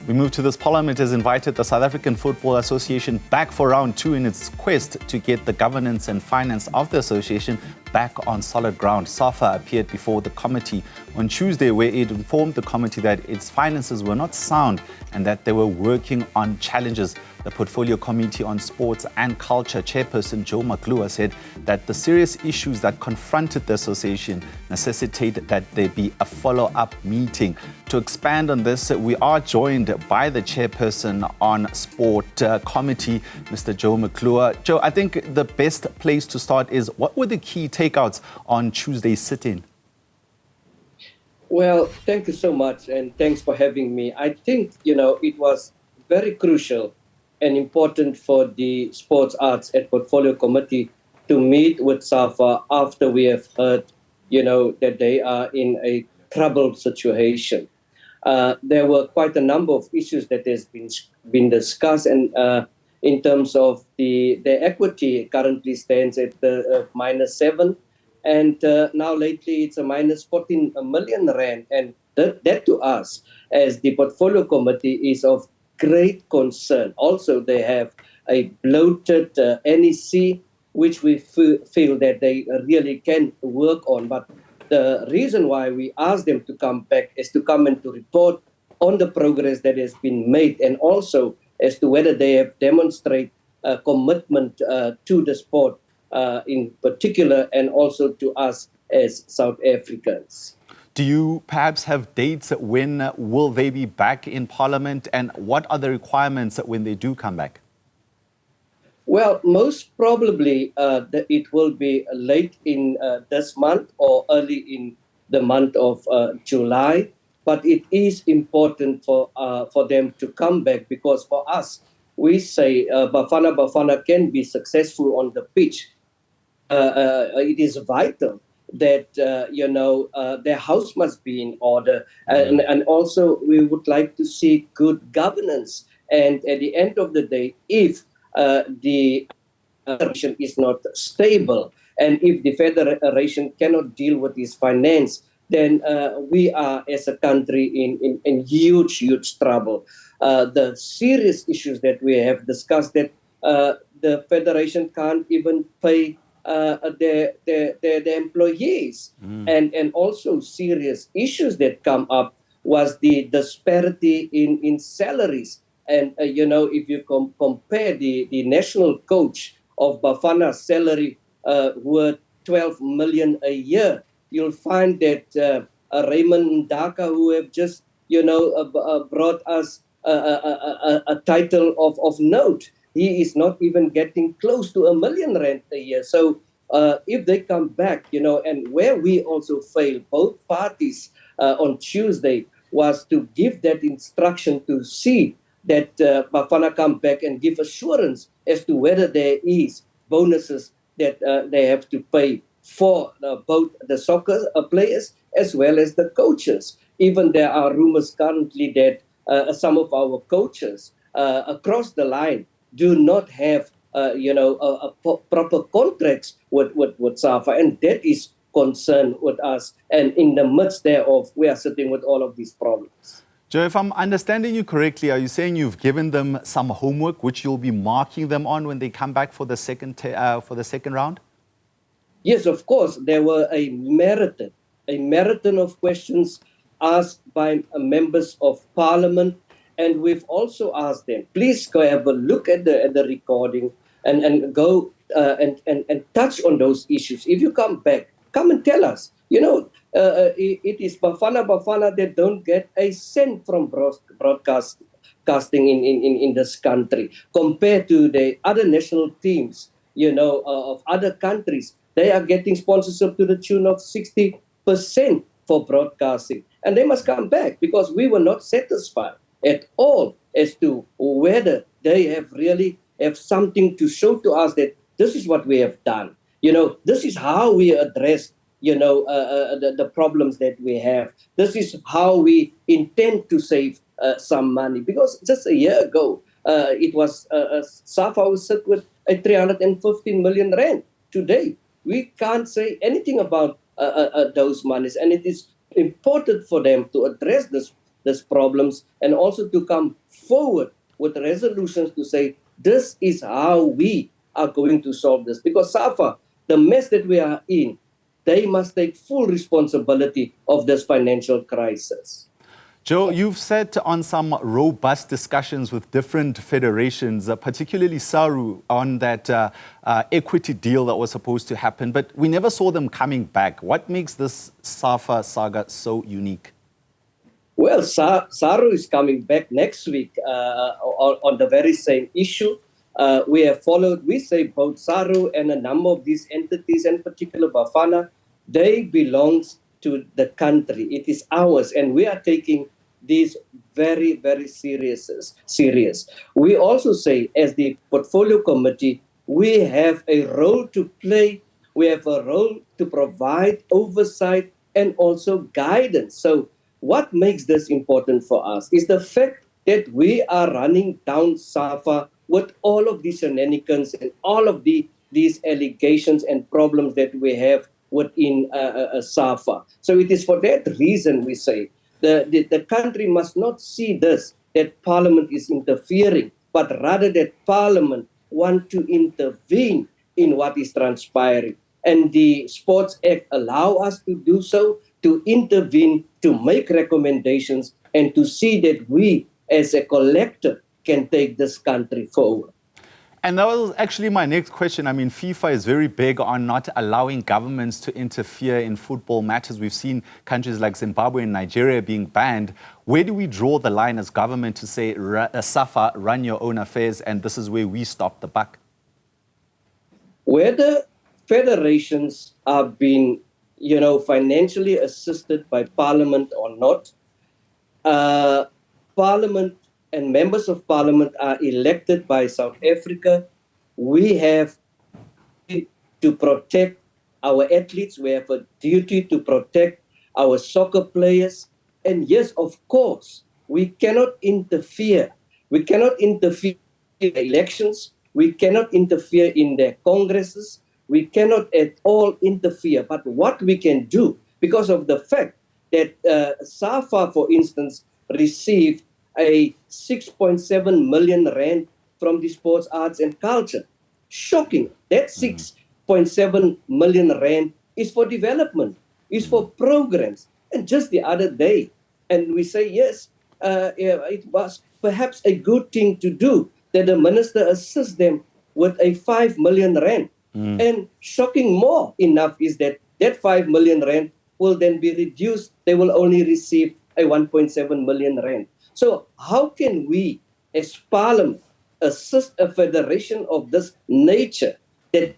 We move to this. Parliament has invited the South African Football Association back for round 2 in its quest to get the governance and finance of the association back on solid ground. SAFA appeared before the committee on Tuesday, where it informed the committee that its finances were not sound and that they were working on challenges. The Portfolio Committee on Sports and Culture chairperson Joe McGluwa said that the serious issues that confronted the association necessitated that there be a follow-up meeting. To expand on this, we are joined by the chairperson on Sport Committee, Mr. Joe McGluwa. Joe, I think the best place to start is, what were the key takeouts on Tuesday's sit-in? Well, thank you so much, and thanks for having me. I think, it was very crucial and important for the Sports Arts and Portfolio Committee to meet with SAFA after we have heard, that they are in a troubled situation. There were quite a number of issues that has been discussed, and in terms of the equity currently stands at -7, and now lately it's a -14 million rand, and that to us as the Portfolio Committee is of great concern. Also, they have a bloated NEC, which we feel that they really can work on. But the reason why we asked them to come back is to come and to report on the progress that has been made, and also as to whether they have demonstrated a commitment to the sport in particular, and also to us as South Africans. Do you perhaps have dates? When will they be back in Parliament, and what are the requirements when they do come back? Well, most probably it will be late in this month or early in the month of July. But it is important for them to come back, because for us, we say Bafana can be successful on the pitch. It is vital that their house must be in order, and also we would like to see good governance. And at the end of the day, if the federation is not stable, and if the federation cannot deal with its finance, then we are as a country in huge trouble. The serious issues that we have discussed, that the federation can't even pay their employees, and also serious issues that come up was the disparity in salaries. And if you compare the national coach of Bafana's salary worth 12 million a year, you'll find that Raymond Ndaka, who have just brought us a title of note, he is not even getting close to R1 million a year. So if they come back, and where we also failed, both parties on Tuesday, was to give that instruction to see that Bafana come back and give assurance as to whether there is bonuses that they have to pay for both the soccer players as well as the coaches. Even there are rumors currently that some of our coaches across the line do not have proper contracts with SAFA, and that is concern with us. And in the midst thereof, we are sitting with all of these problems. Joe, if I'm understanding you correctly, are you saying you've given them some homework which you'll be marking them on when they come back for the second round? Yes, of course. There were a marathon of questions asked by members of Parliament, and we've also asked them, please go have a look at the recording and go and touch on those issues. If you come back, come and tell us. It is Bafana that don't get a cent from broadcasting in this country compared to the other national teams, of other countries. They are getting sponsorship to the tune of 60% for broadcasting, and they must come back, because we were not satisfied at all as to whether they have something to show to us that this is what we have done. This is how we address the problems that we have. This is how we intend to save some money. Because just a year ago, it was SAFA was sit with a 315 million rand. Today, we can't say anything about those monies, and it is important for them to address these problems and also to come forward with resolutions to say, this is how we are going to solve this. Because SAFA, the mess that we are in, they must take full responsibility of this financial crisis. Joe, you've sat on some robust discussions with different federations, particularly SARU, on that equity deal that was supposed to happen, but we never saw them coming back. What makes this SAFA saga so unique? Well, SARU is coming back next week on the very same issue. We have followed, we say both SARU and a number of these entities, in particular Bafana, they belong to the country. It is ours, and we are taking these very, very serious. We also say, as the portfolio committee, we have a role to play. We have a role to provide oversight and also guidance. So what makes this important for us is the fact that we are running down SAFA with all of these shenanigans and all of these allegations and problems that we have within SAFA. So it is for that reason we say the country must not see this, that Parliament is interfering, but rather that Parliament want to intervene in what is transpiring. And the Sports Act allow us to do so, to intervene, to make recommendations, and to see that we as a collective can take this country forward. And that was actually my next question. I mean, FIFA is very big on not allowing governments to interfere in football matters. We've seen countries like Zimbabwe and Nigeria being banned. Where do we draw the line as government to say, SAFA, run your own affairs, and this is where we stop the buck? Whether federations are being, financially assisted by Parliament or not, Parliament and members of Parliament are elected by South Africa. We have to protect our athletes. We have a duty to protect our soccer players. And yes, of course, we cannot interfere. We cannot interfere in elections. We cannot interfere in their congresses. We cannot at all interfere. But what we can do, because of the fact that SAFA, for instance, received a 6.7 million rand from the sports, arts and culture. Shocking. That 6.7 million rand is for development, is for programs. And just the other day, and we say, yes, it was perhaps a good thing to do that the minister assists them with a 5 million rand. And shocking more enough is that that 5 million rand will then be reduced. They will only receive a 1.7 million rand. So how can we, as Parliament, assist a federation of this nature that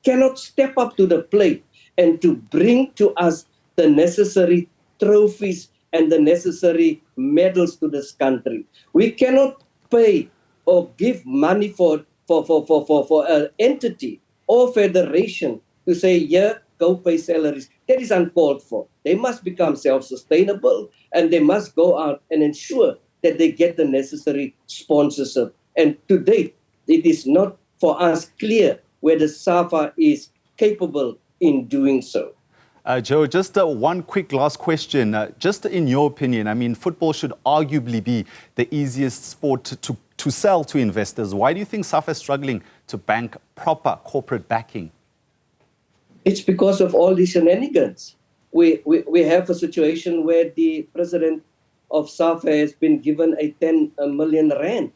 cannot step up to the plate and to bring to us the necessary trophies and the necessary medals to this country? We cannot pay or give money for an entity or federation to say, yeah, go pay salaries. That is uncalled for. They must become self-sustainable, and they must go out and ensure that they get the necessary sponsorship. And to date, it is not for us clear whether SAFA is capable in doing so. Joe, just one quick last question. Just in your opinion, I mean, football should arguably be the easiest sport to sell to investors. Why do you think SAFA is struggling to bank proper corporate backing? It's because of all these shenanigans. We have a situation where the president of SAFA has been given a 10 million rand,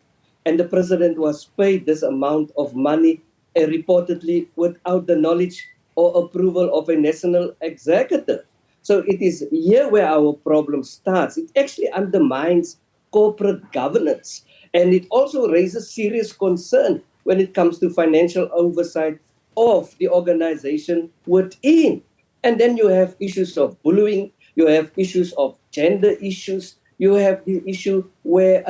and the president was paid this amount of money reportedly without the knowledge or approval of a national executive. So it is here where our problem starts. It actually undermines corporate governance, and it also raises serious concern when it comes to financial oversight of the organization within. And then you have issues of bullying, you have issues of gender issues, you have the issue where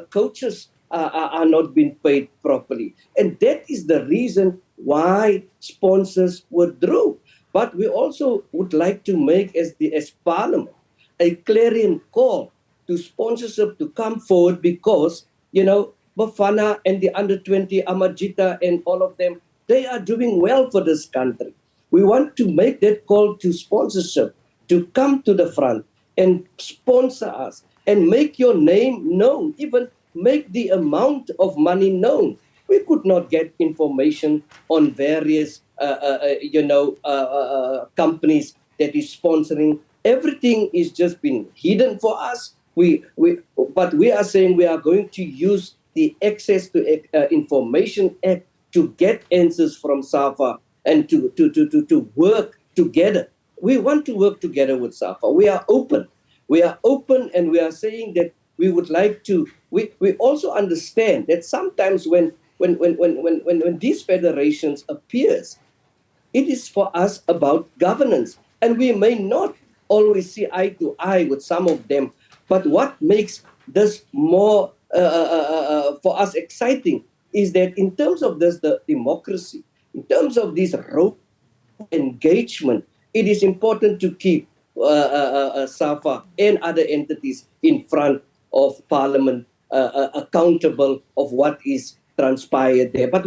coaches are not being paid properly. And that is the reason why sponsors withdrew. But we also would like to make, as Parliament, a clarion call to sponsorship to come forward, because, Bafana and the under-20, Amajita and all of them, they are doing well for this country. We want to make that call to sponsorship to come to the front and sponsor us and make your name known, even make the amount of money known. We could not get information on various, companies that is sponsoring. Everything is just been hidden for us. But we are saying we are going to use the Access to Information Act to get answers from SAFA and to work together. We want to work together with SAFA. We are open. We are open, and we are saying that we would like to. We also understand that sometimes when these federations appears, it is for us about governance, and we may not always see eye to eye with some of them. But what makes this more for us exciting is that in terms of this, the democracy, in terms of this road engagement, it is important to keep SAFA and other entities in front of Parliament accountable of what is transpired there. But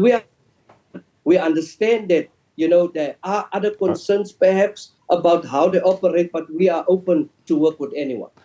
we understand that, there are other concerns perhaps about how they operate, but we are open to work with anyone.